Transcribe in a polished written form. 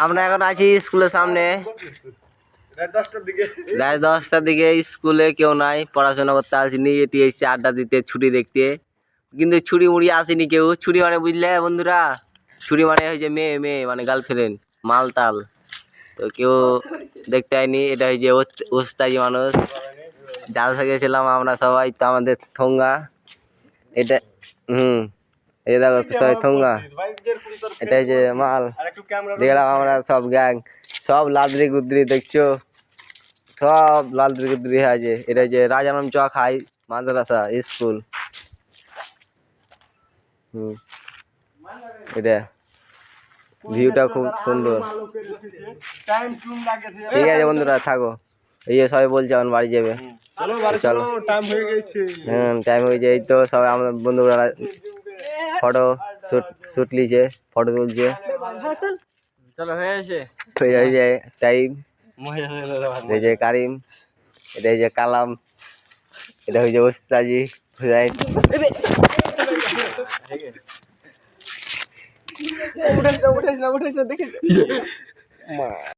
আমরা এখন আছি স্কুলের সামনে, রাত 10টার দিকে। স্কুলে কেউ নাই, পড়াশোনা করতে আসিনি, এটি এসছে আড্ডা দিতে, ছুটি দেখতে। কিন্তু ছুরি মুড়ি আসেনি কেউ। ছুরি মানে বুঝলে বন্ধুরা, ছুরি মানে হয়েছে মেয়ে, মেয়ে মানে গার্লফ্রেন্ড, মালতাল। তো কেউ দেখতে আইনি। এটা হয়েছে ওস্তাজি মানুষ, জাল থেকে ছিলাম আমরা সবাই। তো আমাদের থোঙ্গা এটা, এই দেখো সবাই থোঙ্গা, এটা হচ্ছে মাল। দেখলাম আমরা সব গ্যাং, সব লাদরি গুদরি দেখছো, সব লাদরি গুদরি আছে। এটা হচ্ছে রাজারাম চক হাই মাদ্রাসা স্কুল। এটা ভিউটা খুব সুন্দর। ঠিক আছে বন্ধুরা, থাকো। এই যে সবাই বলছে এখন বাড়ি যাবে, চলো। টাইম হয়ে যায়। এই তো সবাই আমাদের বন্ধুরা ফটো শুট লিছে, ফটো তুলছে। চলো হয়ে গেছে টাইম। এই যে কারিম, এটা এই যে কালাম, এটা হয়েছে ওস্তাজি। উঠেছ না দেখি।